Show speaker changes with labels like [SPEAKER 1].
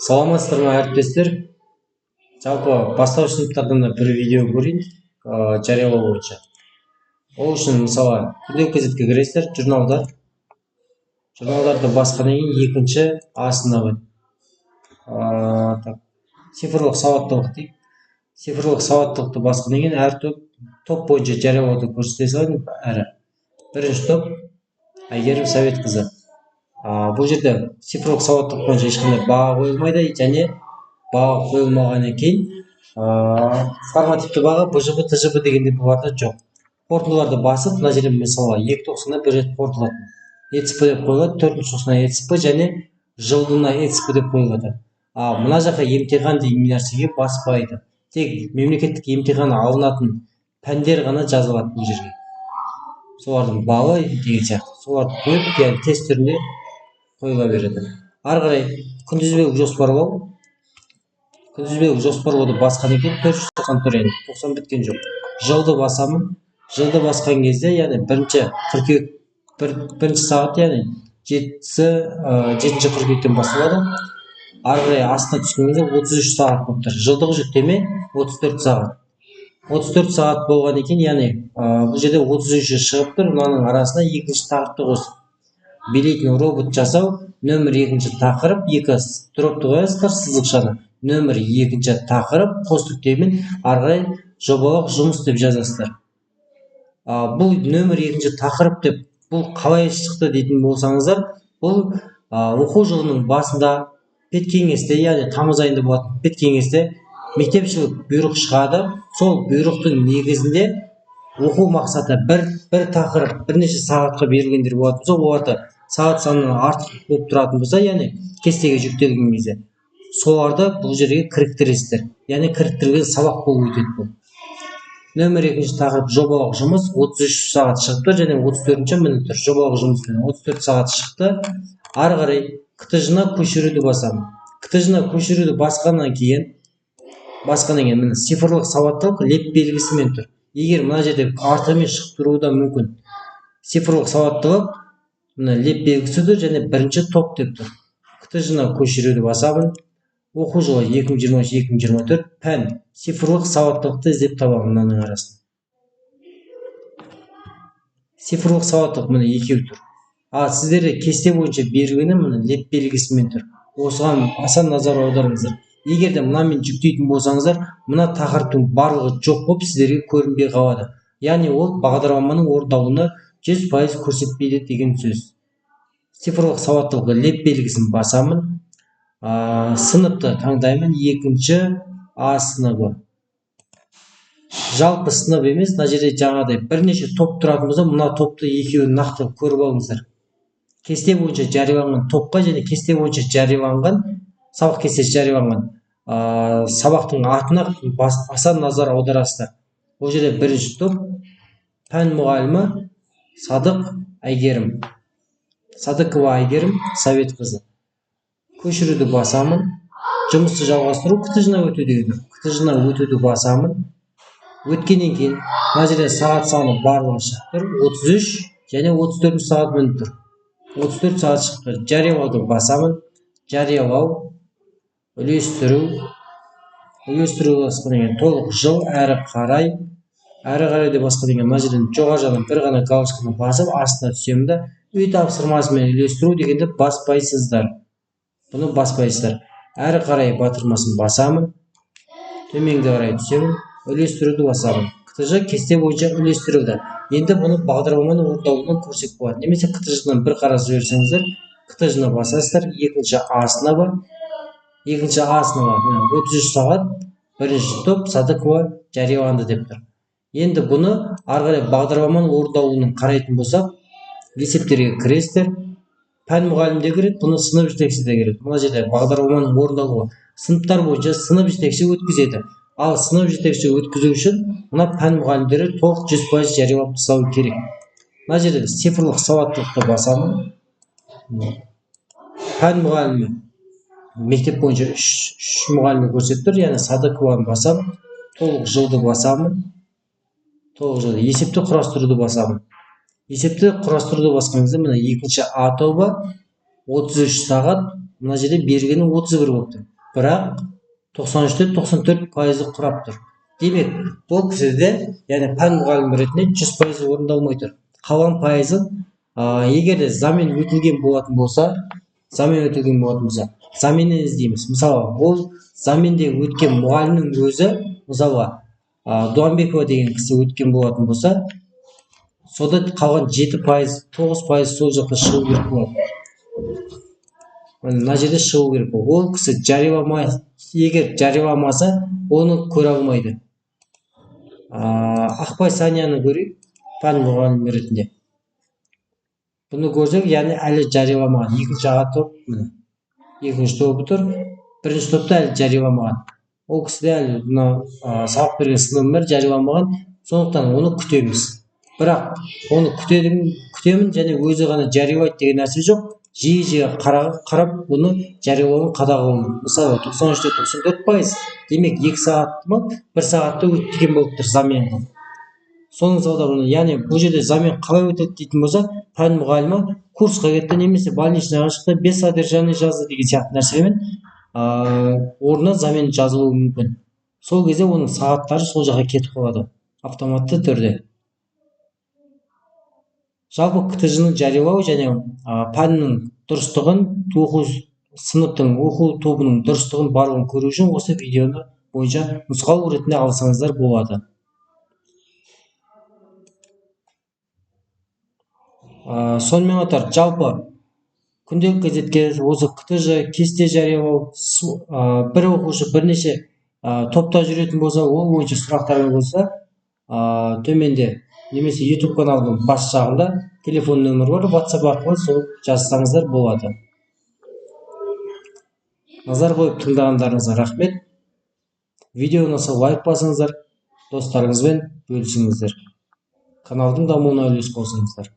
[SPEAKER 1] Саламатсыздар ма әріптестер? Жалпы бастауыш сыныптардан да бір видео көрейін жариялау бойынша. Ол үшін мысалы күнделікті газетке кіресіздер, журналдарды басқаннан кейін екінші А сыныбы цифрлық сауаттылық дейді. Цифрлық сауаттылықты басқаннан кейін әр топ бойынша жариялауды көрсете салайын. Бірінші топ Әйгерім Советқызы. Бұл жерде цифрлық сауаттылық бойынша ешқандай баға қойылмайды, және баға қойылмағаннан кейін формативті баға БЖБ, ТЖБ дегенде бұларда жоқ. Қорытындыларды басып, мына жерде мысалы 2.90-на бір рет қорытылады. ЕЦП деп қойылады, 4.90-на ЕЦП және жылдына ЕЦП деп қойылады. Мына жаққа емтихан деген нәрсеге баспайды. Тек мемлекеттік емтихан алынатын пәндер ғана жазылады бұл жерге. Солардың балы деген сияқты. Соларды қойып, яғни тест түрінде қойыла береді. Ары қарай күнтізбелік жоспарлауды басқаннан кейін 494, яғни 90 біткен жоқ. Жылды басамын. Жылды басқан кезде, яғни бірінші сағат, яғни 7-ші қыркүйектен басталады. Ары қарай астына түскен кезде 33 сағат болып тұр. Жылдық жүктеме 34 сағат. 34 сағат болған екен, яғни бұл жерде 33-ші шығып тұр. Мынаның арасына екінші тақырыпты қосып, билейтін робот жасау, нөмір 2-ші тақырып, 2 дропты қоясыздар, сызықшаны. Нөмір 2-ші тақырып, қос нүктемен ары қарай жобалық жұмыс деп жазасыздар. Бұл нөмір 2-ші тақырып деп, бұл қалай шықты дейтін болсаңыздар, бұл оқу жылының басында педкеңесте, яғни тамыз айында болатын педкеңесте мектепшілік бұйрық шығады. Сол бұйрықтың негізінде оқу мақсаты бір тақырып бірнеше сағатқа берілгендер болатын болса, оларды сағат санынан артық болып тұратын болса, яғни кестеге жүктелген кезде, соларды бұл жерге кіріктіресіздер. Яғни кіріктірілген сабақ болып өтеді бұл. Нөмір 2-ші тақырып жобалық жұмыс 33 сағат шықты, және 34-ші міне тұр. Жобалық жұмыспен 34 сағат шықты. Ары қарай КТЖ-на көшіруді басамын. КТЖ-на көшіруді басқаннан кейін міне цифрлық сауаттылық леп белгісімен тұр. Егер мына жерде артымен шығып тұруы да мүмкін. Цифрлық сауаттылық мына леп белгісі тұр, және бірінші топ деп тұр. КТЖ-на көшіруді басамын. Оқу жылы 2023-2024 пән цифрлық сауаттылықты іздеп табамын мынаның арасында. Цифрлық сауаттылық міне екеу тұр. Сіздерде кесте бойынша берілгені міне леп белгісімен тұр. Осыған аса назар аударыңыздар. Егер де мынамен жүктейтін болсаңыздар, мына тақырыптың барлығы жоқ болып сіздерге көрінбей қалады. Яғни ол бағдарламаның орындалуына 100% көрсетпейді деген сөз. Цифрлық сауаттылығы леп белгісін басамын. Сыныпты таңдаймын, 2-ші А сыныбы. Жалпы сынып емес, мына жерде жаңағыдай бірнеше топ тұратын болса, мына топты екеуін нақты көріп алыңыздар. Кесте бойынша жарияланған топқа және кесте бойынша жарияланған сабақ кестесі жарияланған сабақтың атына аса назар аударасыздар. Бұл жерде бірінші топ пән мұғалімі Садықова Әйгерім Советқызы. Көшіруді басамын. Жұмысты жалғастыру, КТЖ-на өту деген. КТЖ-на өтуді басамын. Өткеннен кейін мына жерде сағат саны барлығы шығып тұр. 33 және 34 сағат міне тұр. 34 сағат шықты. Жариялауды басамын. Жариялау, үлестіру басқа деген толық жыл әрі қарай деп басқа деген мына жерден жоғары жағынан бір ғана галочканы басып астына түсемін да үй тапсырмасымен үйлестіру дегенді баспайсыздар. Бұны баспайсыздар. Әрі қарай батырмасын басамын. Төменгі қарай түсемін. Үлестіруді басамын. КТЖ кесте бойынша үлестіруді. Енді бұны бағдарламаның орындалуынан көрсек болады. Немесе КТЖ-дан бір қарап жіберсеңіздер, КТЖ-на басасыздар. 2-ші А сыныбы. 2-ші А сыныбы 33 сағат, бірінші топ Садықова жарияланды деп тұр. Енді бұны ары қарай бағдарламаның орындалуынан қарайтын болсақ, есептерге кіресіздер. Пән мұғалімде кіреді, бұны сынып жетекші де кіреді. Мына жерде бағдарламаның орындалуы сыныптар бойынша сынып жетекші өткізеді. Ал сынып жетекші өткізу үшін мына пән мұғалімдері толық 100% жариялап тастау керек. Мына жерде цифрлық сауаттылықты басамын. Пән мұғалімі мектеп бойынша 3 мұғалімі көрсетіп тұр, яғни Садықованы басамын. Толық жылды басамын. Есепті құрастыруды басамын. Есепті құрастыруды басқан кезде міне 2-ші А тобы 33 сағат мына жерде бергені 31 болып тұр. Бірақ 93-94% құрап тұр. Демек, бұл кісіде, яғни пән мұғалімі ретінде 100% орындалмай тұр. Қалған пайызы, егер де замен өтілген болатын болса, заменнен іздейміз. Мысалы, ол заменде өткен мұғалімнің өзі, мысалы, Дуанбекова деген кісі өткен болатын болса, сода қалған 7%, 9% сол жақта шығу керек болады. Мына жерде шығу керек болады. Ол кісі егер жарияламаса, оны көре алмайды. Ақбай Санияны көрейік, пән мұғалімі ретінде. Бұны көрсек, яғни әлі жарияламаған. Екінші тобы тұр. Бірінші топта әлі жарияламаған. Ол кісіде әлі сабақ берген сыныбым жарияламаған. Сондықтан оны күтеміз. Бірақ оны күтемін және өзі ғана жариялайды деген нәрсе жоқ. Жиі қарап бұны жариялауын қадағалаймын. Мысалы 93-94%, демек 2 сағатты ма 1 сағатты өткен болып тұр заменға. Соның салдарынан, яғни бұл жерде замен қалай өтеді дейтін болса, пән мұғалімі курсқа кетті немесе больничныйға шықты, без содержания жазды деген сияқты нәрсемен орнына замен жазылуы мүмкін. Сол кезде оның сағаттары сол жаққа кетіп қалады автоматты түрде. Жалпы КТЖ-ны жариялау және пәннің дұрыстығын, сыныптың оқу тобының дұрыстығын барлығын көру үшін осы видеоны бойынша нұсқау ретінде алсаңыздар болады. Сонымен қатар жалпы күнделікті газетке осы КТЖ кесте жариялау, бір оқушы бірнеше топта жүретін болса, ол бойынша сұрақтар болса, төменде немесе YouTube каналының бас жағында телефон нөмірі бар, WhatsApp арқылы сол жазсаңыздар болады. Назар қойып тыңдағандарыңызға рахмет. Видеоны ұнаса лайк басыңыздар, достарыңызбен бөлісіңіздер. Каналдың дамуына үлес қосыңыздар.